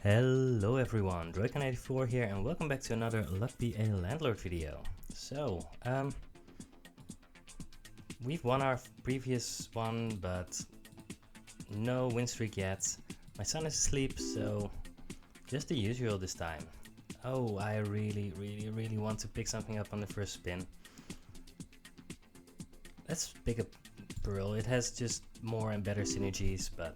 Hello everyone, Droidcon84 here and welcome back to another Luck Be a Landlord video. So, we've won our previous one, but no win streak yet. My son is asleep, so just the usual this time. Oh, I really want to pick something up on the first spin. Let's pick up Pearl. It has just more and better synergies, but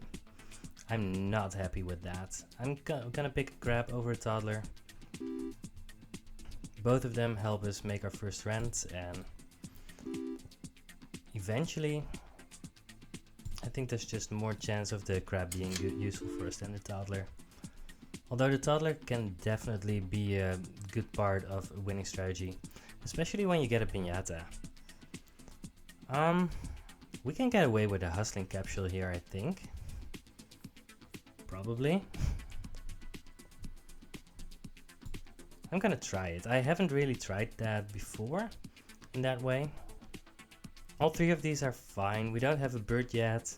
I'm not happy with that. I'm gonna pick a crab over a toddler. Both of them help us make our first rent, and eventually I think there's just more chance of the crab being useful for us than the toddler. Although the toddler can definitely be a good part of a winning strategy, especially when you get a piñata. We can get away with a Hustling Capsule here, I think. Probably. I'm gonna try it. I haven't really tried that before in that way. All three of these are fine. We don't have a bird yet.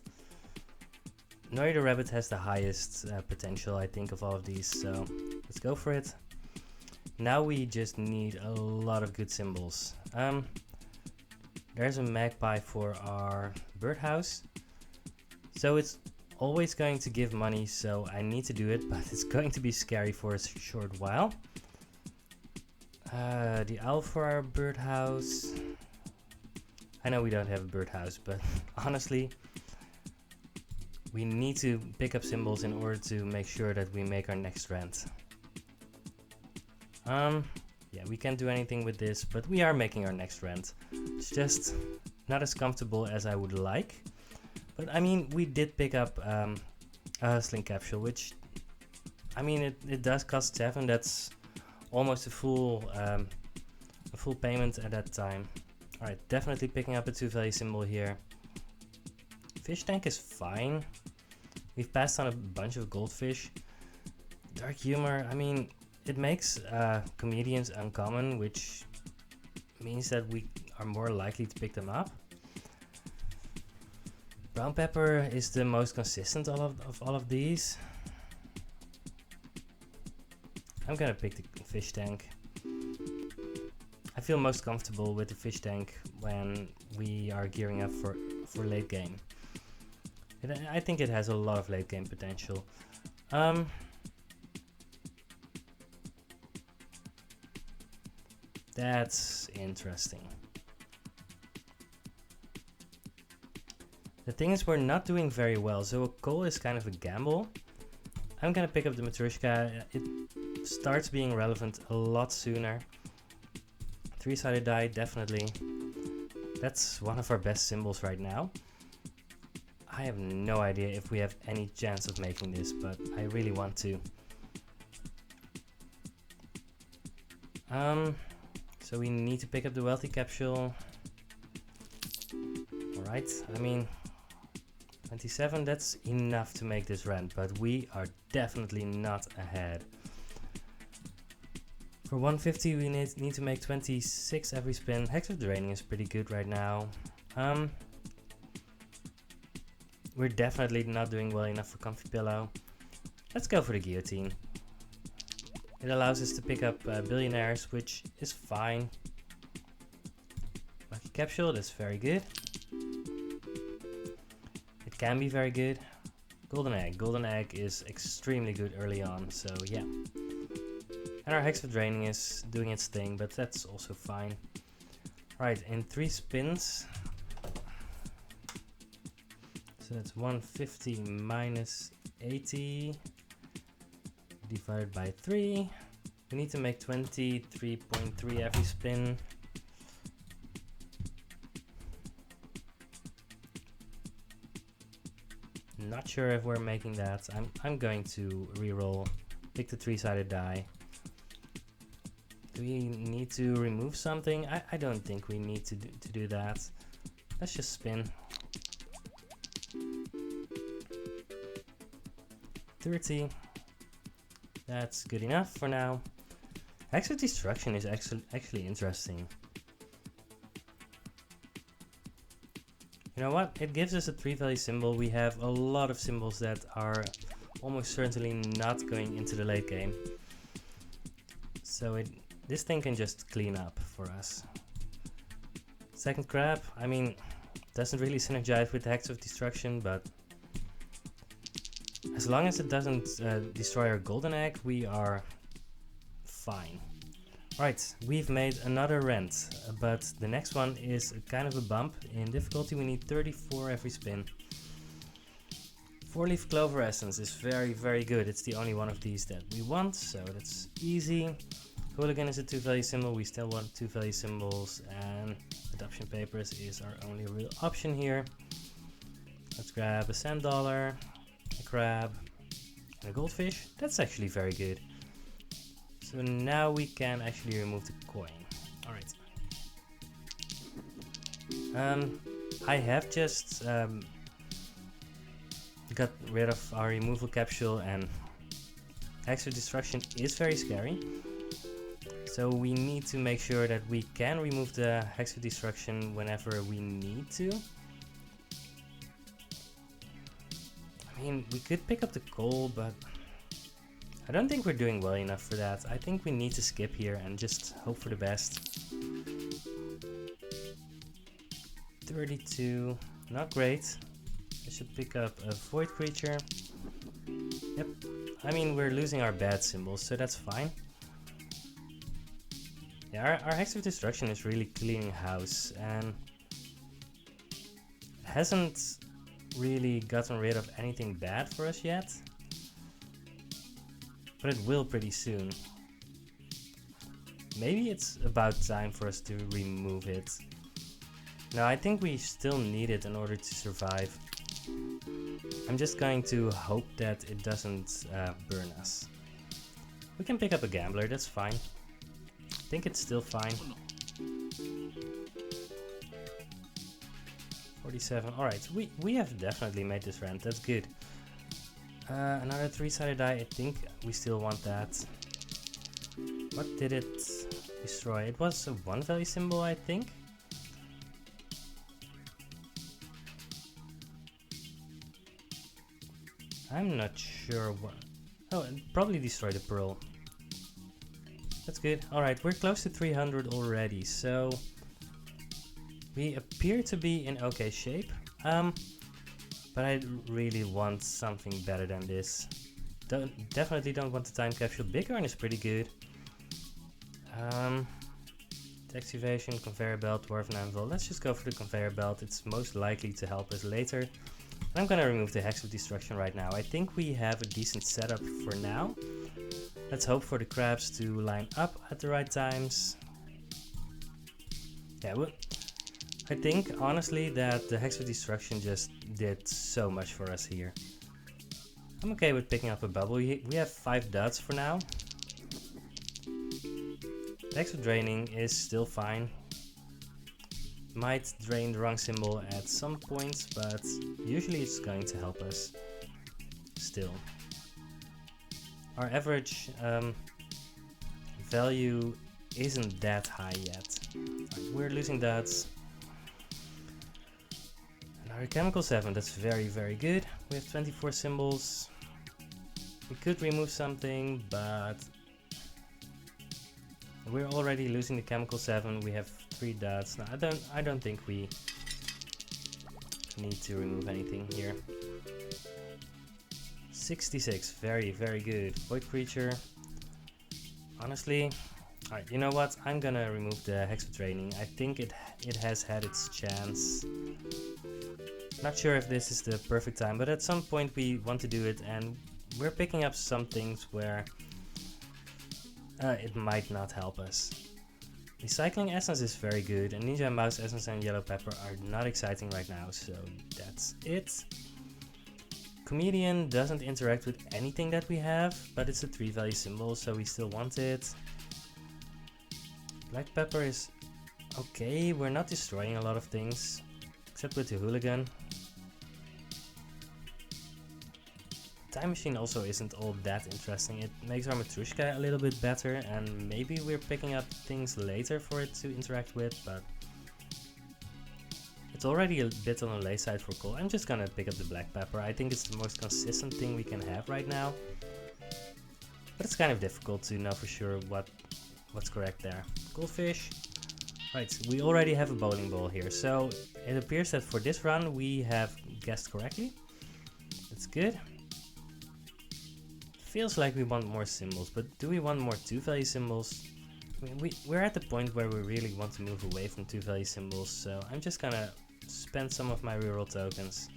Nori the rabbit has the highest potential, I think, of all of these, so let's go for it. Now we just need a lot of good symbols. There's a magpie for our birdhouse, so it's always going to give money, so I need to do it, but it's going to be scary for a short while. The owl for our birdhouse. I know we don't have a birdhouse, but honestly, we need to pick up symbols in order to make sure that we make our next rent. Yeah, we can't do anything with this, but we are making our next rent. It's just not as comfortable as I would like. But I mean, we did pick up a Hustling Capsule, which, I mean, it does cost 7. That's almost a full payment at that time. Alright, definitely picking up a 2-value symbol here. Fish tank is fine. We've passed on a bunch of goldfish. Dark humor, I mean, it makes comedians uncommon, which means that we are more likely to pick them up. Brown pepper is the most consistent of all of these. I'm gonna pick the fish tank. I feel most comfortable with the fish tank when we are gearing up for late game. I think it has a lot of late game potential. That's interesting. The thing is, we're not doing very well, so a coal is kind of a gamble. I'm gonna pick up the Matryoshka. It starts being relevant a lot sooner. 3-sided die, definitely. That's one of our best symbols right now. I have no idea if we have any chance of making this, but I really want to. So we need to pick up the wealthy capsule. Alright, I mean, 27, that's enough to make this rent, but we are definitely not ahead. For 150 we need to make 26 every spin. Hex of Draining is pretty good right now. We're definitely not doing well enough for Comfy Pillow. Let's go for the Guillotine. It allows us to pick up billionaires, which is fine. Lucky Capsule, that's very good. It can be very good. Golden Egg. Golden Egg is extremely good early on, so yeah. And our Hex of Draining is doing its thing, but that's also fine. Right, in 3 spins. So that's 150 minus 80 divided by 3. We need to make 23.3 every spin. Not sure if we're making that. I'm going to reroll, pick the 3-sided die. Do we need to remove something? I don't think we need to do that. Let's just spin. 30. That's good enough for now. Hex of Destruction is actually interesting. You know what? It gives us a 3-value symbol. We have a lot of symbols that are almost certainly not going into the late game. So this thing can just clean up for us. Second crab, I mean, doesn't really synergize with the Hex of Destruction, but as long as it doesn't destroy our golden egg, we are fine. Right, we've made another rent, but the next one is kind of a bump. In difficulty we need 34 every spin. 4-leaf clover essence is very, very good. It's the only one of these that we want, so that's easy. Hooligan is a 2-value symbol, we still want 2-value symbols, and adoption papers is our only real option here. Let's grab a sand dollar, a crab, and a goldfish. That's actually very good. So now we can actually remove the coin. Alright. I have just got rid of our removal capsule, and extra destruction is very scary. So we need to make sure that we can remove the Hex of Destruction whenever we need to. I mean, we could pick up the coal, but I don't think we're doing well enough for that. I think we need to skip here and just hope for the best. 32, not great. I should pick up a void creature. Yep, I mean, we're losing our bad symbols, so that's fine. Yeah, our Hex of Destruction is really cleaning house, and it hasn't really gotten rid of anything bad for us yet, but it will pretty soon. Maybe it's about time for us to remove it. No, I think we still need it in order to survive. I'm just going to hope that it doesn't burn us. We can pick up a gambler, that's fine. I think it's still fine. 47, alright, we have definitely made this rent, that's good. Another 3-sided die, I think we still want that. What did it destroy? It was a 1-value symbol, I think. I'm not sure what... Oh, it probably destroyed the pearl. That's good. Alright, we're close to 300 already, so... we appear to be in okay shape. But I really want something better than this. Definitely don't want the time capsule. Big Iron is pretty good. Text evasion, conveyor belt, dwarven anvil. Let's just go for the conveyor belt. It's most likely to help us later. I'm gonna remove the Hex of Destruction right now. I think we have a decent setup for now. Let's hope for the crabs to line up at the right times. Yeah, well, I think honestly that the Hex of Destruction just did so much for us here. I'm okay with picking up a bubble. We have 5 dots for now. The Hex of Draining is still fine. Might drain the wrong symbol at some point, but usually it's going to help us still. Our average value isn't that high yet. Right, we're losing dots. And our chemical 7, that's very, very good. We have 24 symbols. We could remove something, but we're already losing the chemical 7. We have 3 dots. Now, I don't think we need to remove anything here. 66, very, very good. Void creature. Honestly, alright, you know what? I'm gonna remove the Hex of Draining. I think it has had its chance. Not sure if this is the perfect time, but at some point we want to do it, and we're picking up some things where it might not help us. Recycling Essence is very good, and Ninja Mouse Essence and Yellow Pepper are not exciting right now, so that's it. Comedian doesn't interact with anything that we have, but it's a 3-value symbol, so we still want it. Black Pepper is okay, we're not destroying a lot of things, except with the Hooligan. Time Machine also isn't all that interesting. It makes our Matrushka a little bit better, and maybe we're picking up things later for it to interact with, but It's already a bit on the lay side for coal. I'm just gonna pick up the black pepper. I think it's the most consistent thing we can have right now. But it's kind of difficult to know for sure what's correct there. Goldfish. Right, we already have a bowling ball here. So it appears that for this run we have guessed correctly. That's good. Feels like we want more symbols, but do we want more 2-value symbols? I mean, we're at the point where we really want to move away from 2-value symbols, so I'm just gonna spend some of my reroll tokens.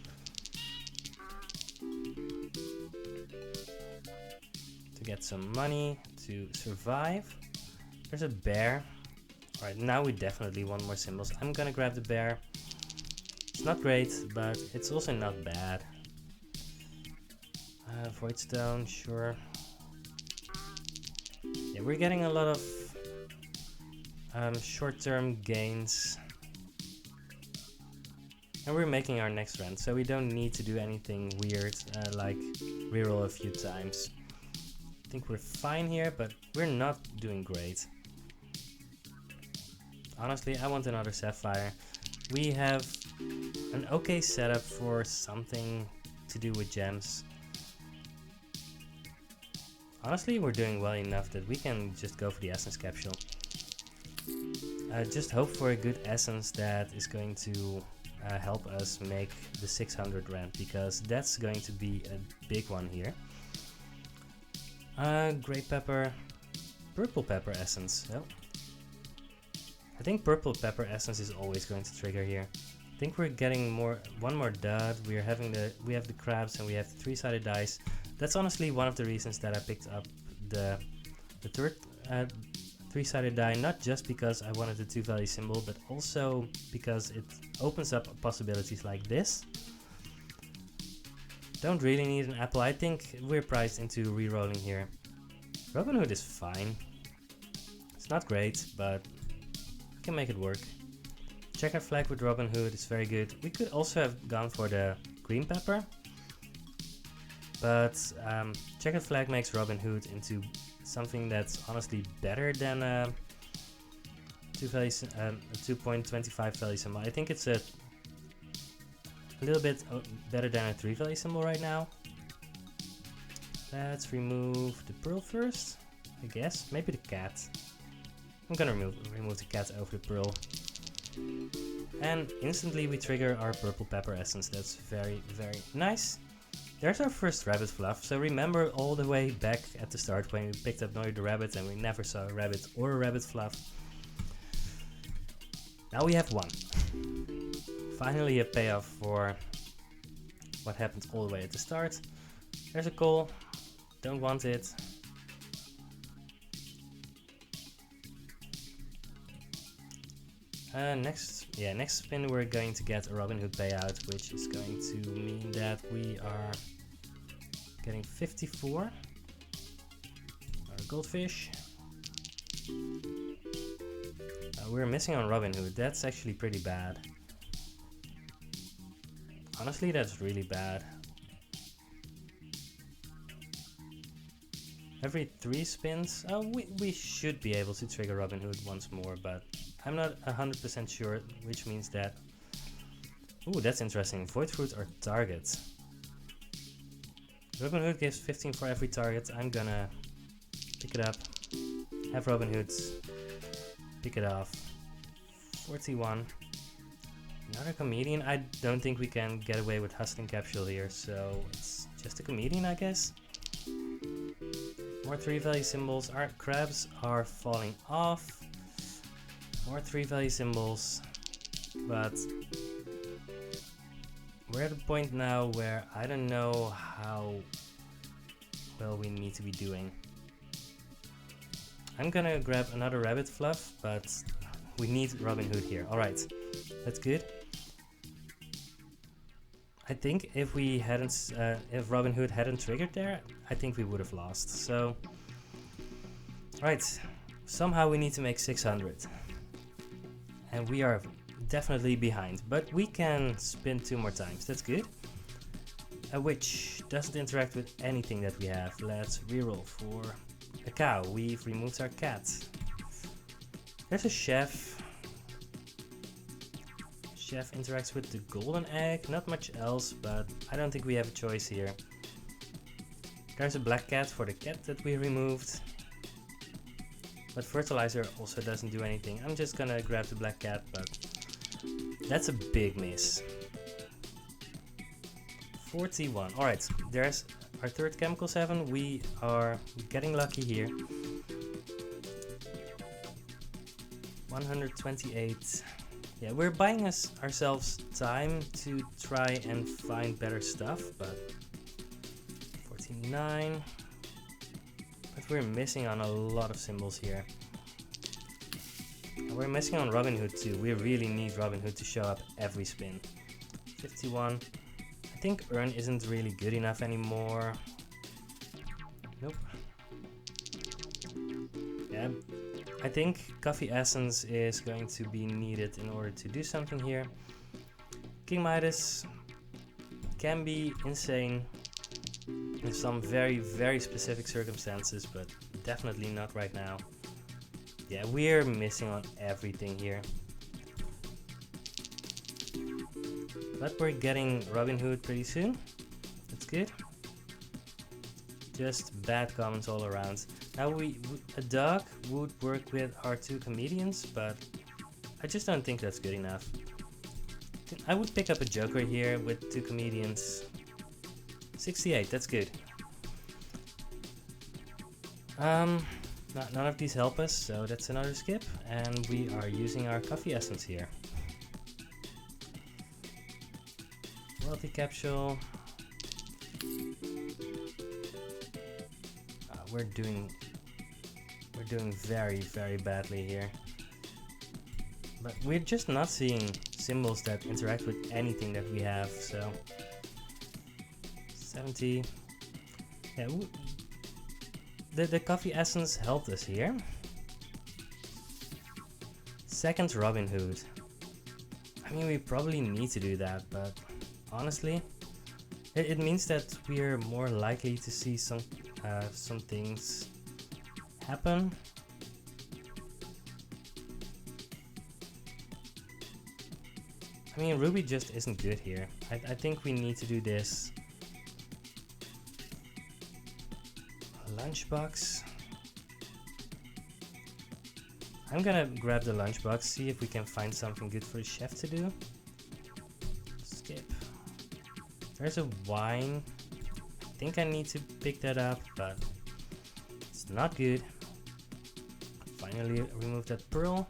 To get some money, to survive. There's a bear. Alright, now we definitely want more symbols. I'm gonna grab the bear. It's not great, but it's also not bad. Void stone, sure. Yeah, we're getting a lot of short-term gains. And we're making our next run, so we don't need to do anything weird like reroll a few times. I think we're fine here, but we're not doing great. Honestly, I want another sapphire. We have an okay setup for something to do with gems. Honestly, we're doing well enough that we can just go for the essence capsule. Just hope for a good essence that is going to help us make the 600 rand, because that's going to be a big one here. Grey pepper, purple pepper essence. Oh. I think purple pepper essence is always going to trigger here. I think we're getting one more dud. We have the crabs and we have the 3-sided dice. That's honestly one of the reasons that I picked up the third 3-sided die, not just because I wanted the 2-value symbol, but also because it opens up possibilities like this. Don't really need an apple. I think we're priced into re-rolling here. Robin Hood is fine. It's not great, but we can make it work. Checker flag with Robin Hood is very good. We could also have gone for the green pepper, but checkered flag makes Robin Hood into something that's honestly better than a 2.25 value symbol. I think it's a little bit better than a 3-value symbol right now. Let's remove the pearl first, I guess. Maybe the cat. I'm gonna remove the cat over the pearl. And instantly we trigger our purple pepper essence. That's very, very nice. There's our first rabbit fluff. So remember all the way back at the start when we picked up Noy the rabbit and we never saw a rabbit or a rabbit fluff. Now we have one. Finally a payoff for what happened all the way at the start. There's a call. Don't want it. Next spin we're going to get a Robin Hood payout, which is going to mean that we are getting 54. Our goldfish. We're missing on Robin Hood. That's actually pretty bad. Honestly, that's really bad. Every 3 spins, we should be able to trigger Robin Hood once more, but I'm not 100% sure, which means that... Ooh, that's interesting. Void fruits are targets. Robin Hood gives 15 for every target. I'm gonna pick it up. Have Robin Hoods. Pick it off. 41. Another comedian. I don't think we can get away with Hustling Capsule here, so it's just a comedian, I guess. More 3-value symbols. Our crabs are falling off. More 3-value symbols, but we're at a point now where I don't know how well we need to be doing. I'm gonna grab another rabbit fluff, but we need Robin Hood here. Alright, that's good. I think if we hadn't, if Robin Hood hadn't triggered there, I think we would have lost. So, right, somehow we need to make 600. And we are definitely behind, but we can spin 2 more times. That's good. Which doesn't interact with anything that we have. Let's reroll for a cow. We've removed our cat. There's a chef. chef interacts with the golden egg. Not much else, but I don't think we have a choice here. There's a black cat for the cat that we removed. But fertilizer also doesn't do anything. I'm just gonna grab the black cat, but that's a big miss. 41. Alright, there's our third chemical 7. We are getting lucky here. 128. Yeah, we're buying ourselves time to try and find better stuff, but 49. But we're missing on a lot of symbols here. And we're missing on Robin Hood too. We really need Robin Hood to show up every spin. 51. I think Earn isn't really good enough anymore. Nope. Yeah, I think Coffee Essence is going to be needed in order to do something here. King Midas can be insane in some very, very specific circumstances, but definitely not right now. Yeah, we're missing on everything here. But we're getting Robin Hood pretty soon. That's good. Just bad comments all around. Now a dog would work with our 2 comedians, but I just don't think that's good enough. I would pick up a Joker here with 2 comedians. 68, that's good. None of these help us, so that's another skip. And we are using our coffee essence here. Wealthy capsule. We're doing very, very badly here. But we're just not seeing symbols that interact with anything that we have, so 70. Yeah, the coffee essence helped us here. Second Robin Hood. I mean, we probably need to do that, but honestly, it means that we're more likely to see some things happen. I mean, Ruby just isn't good here. I think we need to do this. Lunchbox. I'm gonna grab the lunchbox, see if we can find something good for the chef to do. Skip. There's a wine. I think I need to pick that up, but it's not good. Finally remove that pearl.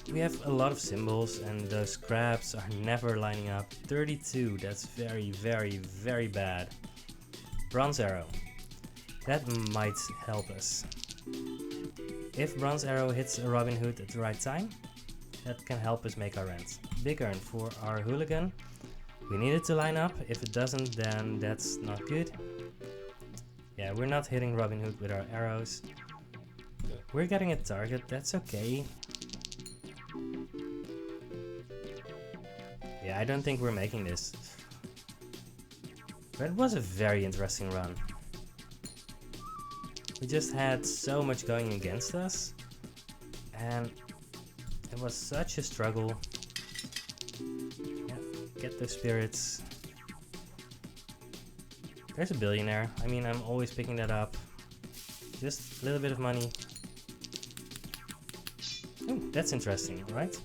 We have a lot of symbols and those scraps are never lining up. 32, that's very, very, very bad. Bronze arrow. That might help us. If Bronze arrow hits a Robin Hood at the right time, that can help us make our rent. Big earn for our hooligan. We need it to line up. If it doesn't, then that's not good. Yeah, we're not hitting Robin Hood with our arrows. We're getting a target, that's okay. Yeah, I don't think we're making this. But it was a very interesting run. We just had so much going against us. And it was such a struggle. Yeah, get those spirits. There's a billionaire. I mean, I'm always picking that up. Just a little bit of money. Oh, that's interesting, right?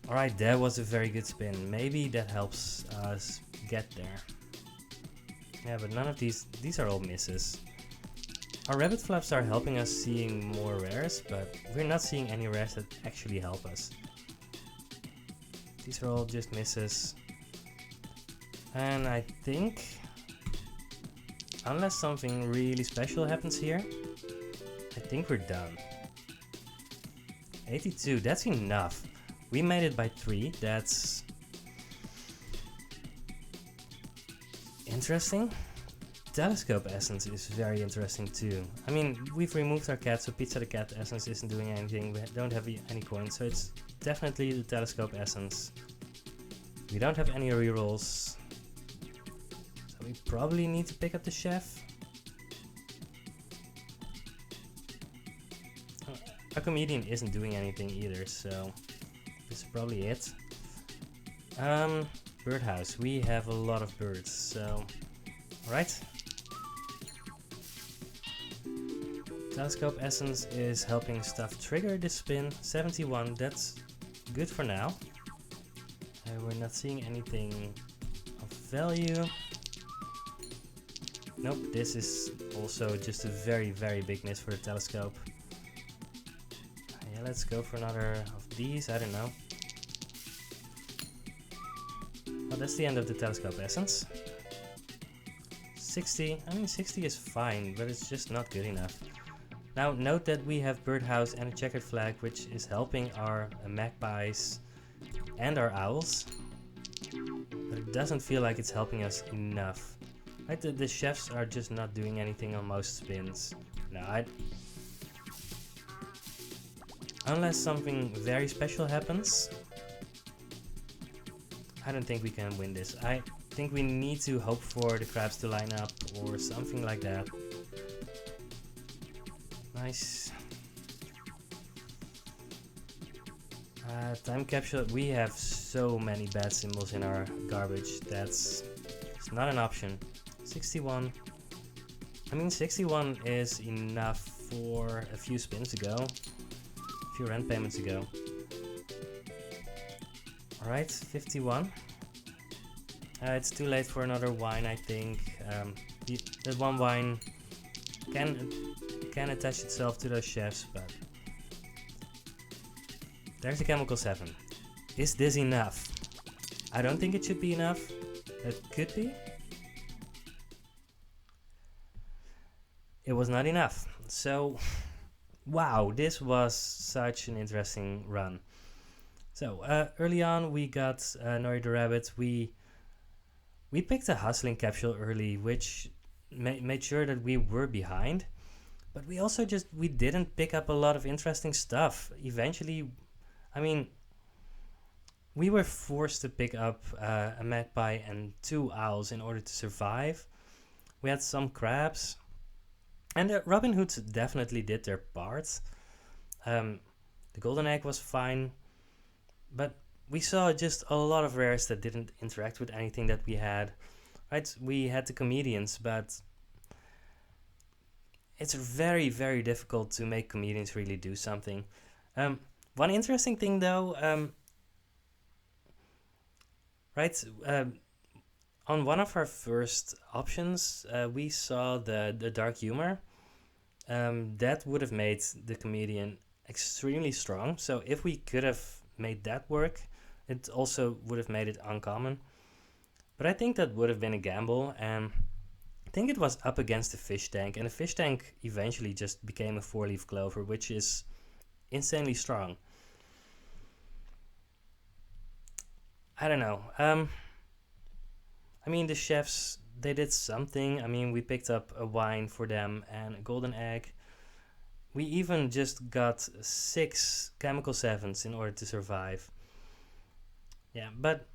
Alright, that was a very good spin. Maybe that helps us get there. Yeah, but none of these are all misses. Our rabbit flaps are helping us seeing more rares, but we're not seeing any rares that actually help us. These are all just misses. And I think, unless something really special happens here, I think we're done. 82, that's enough. We made it by 3, that's interesting. Telescope essence is very interesting too. I mean, we've removed our cat, so Pizza the Cat essence isn't doing anything. We don't have any coins, so it's definitely the telescope essence. We don't have any rerolls, so we probably need to pick up the chef. A comedian isn't doing anything either, so this is probably it. Birdhouse. We have a lot of birds, so... Alright. Telescope Essence is helping stuff trigger the spin. 71, that's good for now. We're not seeing anything of value. Nope, this is also just a very, very big miss for the telescope. Yeah, let's go for another of these, I don't know. Well, that's the end of the Telescope Essence. 60, I mean 60 is fine, but it's just not good enough. Now note that we have Birdhouse and a checkered flag, which is helping our magpies and our owls. But it doesn't feel like it's helping us enough. Right, the chefs are just not doing anything on most spins. No, unless something very special happens, I don't think we can win this. I think we need to hope for the crabs to line up or something like that. Nice. Time capsule. We have so many bad symbols in our garbage. It's not an option. 61. I mean, 61 is enough for a few spins ago. A few rent payments ago. Alright, 51. It's too late for another wine, I think. That one wine can attach itself to those chefs, but... There's a chemical 7. Is this enough? I don't think it should be enough. It could be. It was not enough. So, wow, this was such an interesting run. So, early on we got Nori the Rabbit. We picked a Hustling Capsule early, which made sure that we were behind. But we also we didn't pick up a lot of interesting stuff. Eventually, I mean, we were forced to pick up a magpie and 2 owls in order to survive. We had some crabs. And the Robin Hoods definitely did their part. The golden egg was fine. But we saw just a lot of rares that didn't interact with anything that we had. Right? We had the comedians, but it's very, very difficult to make comedians really do something. One interesting thing though, on one of our first options, we saw the dark humor. That would have made the comedian extremely strong. So if we could have made that work, it also would have made it uncommon. But I think that would have been a gamble, and I think it was up against the fish tank, and the fish tank eventually just became a 4-leaf clover, which is insanely strong. I don't know. I mean, the chefs, they did something. I mean, we picked up a wine for them and a golden egg. We even just got 6 chemical 7s in order to survive. Yeah, but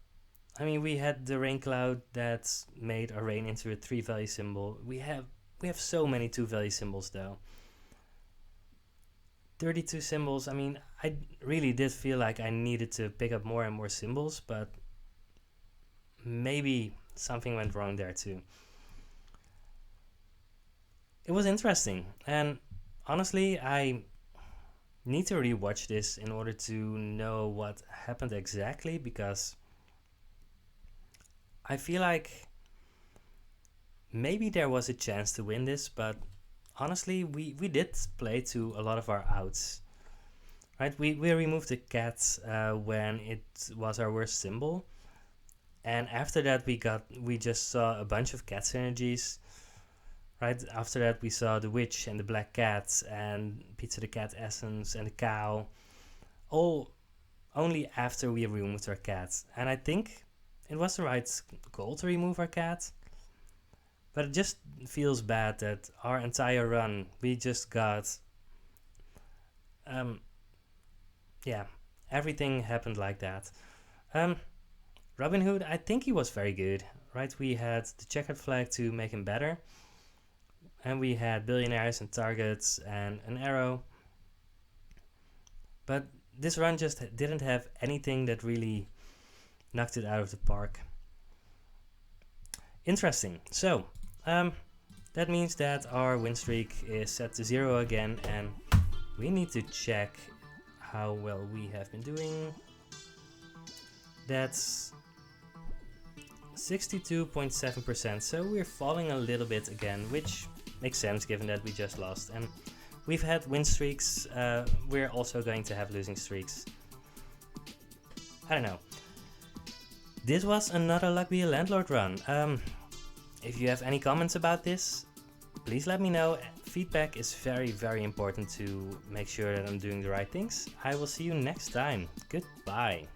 I mean, we had the rain cloud that made our rain into a 3-value symbol. We have so many 2-value symbols though. 32 symbols. I mean, I really did feel like I needed to pick up more and more symbols, but maybe something went wrong there too. It was interesting, and honestly, I need to rewatch this in order to know what happened exactly, because I feel like maybe there was a chance to win this, but honestly, we did play to a lot of our outs. Right? We removed the cat when it was our worst symbol. And after that we just saw a bunch of cat synergies. Right? After that we saw the witch and the black cat and Pizza the Cat Essence and the cow. All only after we removed our cat. And I think it was the right goal to remove our cat. But it just feels bad that our entire run, we just got... yeah, everything happened like that. Robin Hood, I think he was very good, right? We had the checkered flag to make him better. And we had billionaires and targets and an arrow. But this run just didn't have anything that really knocked it out of the park. Interesting. So, that means that our win streak is set to 0 again, and we need to check how well we have been doing. That's 62.7%, so we're falling a little bit again, which makes sense given that we just lost. And we've had win streaks, we're also going to have losing streaks. I don't know. This was another Luck Be a Landlord run. If you have any comments about this, please let me know. Feedback is very, very important to make sure that I'm doing the right things. I will see you next time. Goodbye.